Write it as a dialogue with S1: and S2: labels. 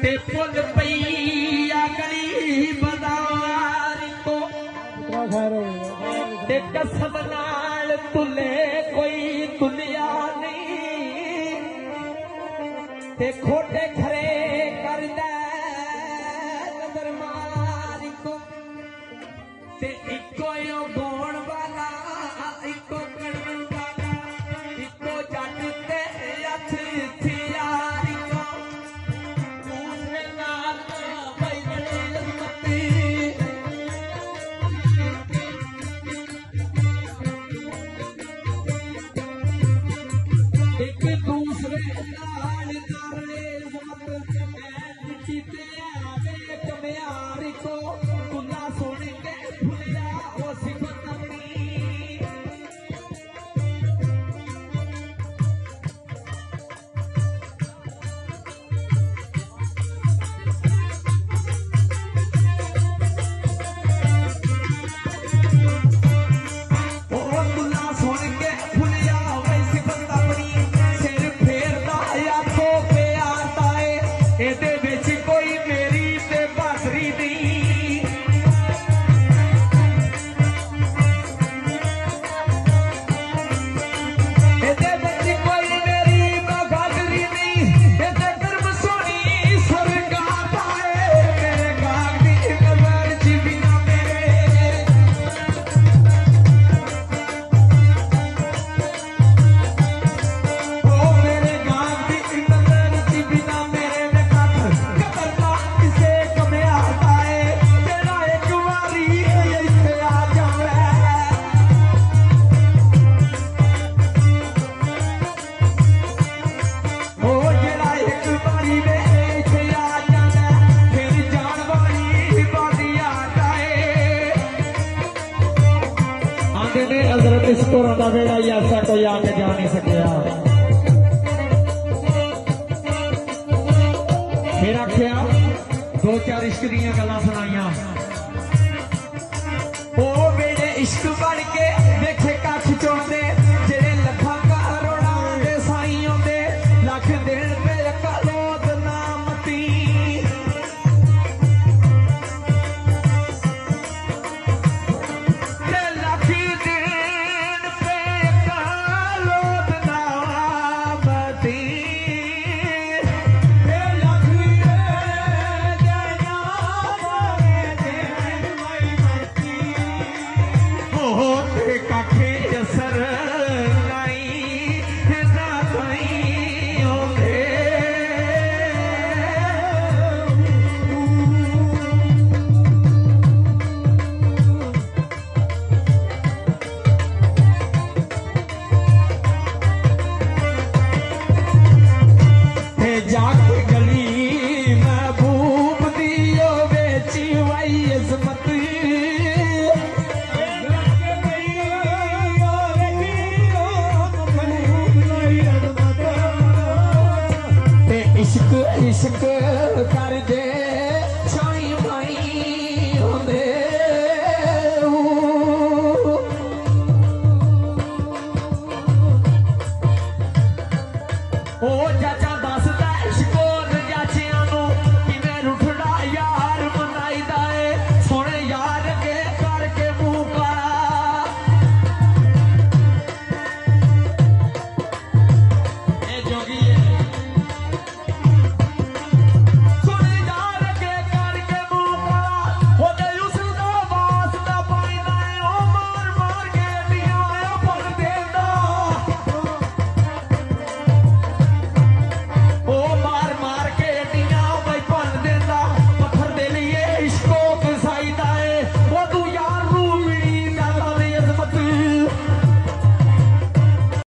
S1: ते पुल पैया गली बाजार को ते कसम नाल तुले कोई दुनिया नहीं ते खोटे खरे कर दे नजर मार को ते इको यो बोण वाला इको कड़न वाला इको जट ते हथ थियार को दूसरे नाल भाई बड़े लम्मती एक दूसरे नाल करने मत ऐ ते आवे कमयार को कुल्ला सोने के फुलिया ओ सिफत अपनी इस कोरोना वेड़ा ही ऐसा कोई आके जा नहीं सकिया फिर आख्या दो चार इश्क दियां गल्लां सुनाइयां ओ वेड़े इश्क बन के देखे कख चोंदे जेड़े लखा करोड़ा दे साई आंदे लख देण पे कलोद नामती इश्क इश्क कर दे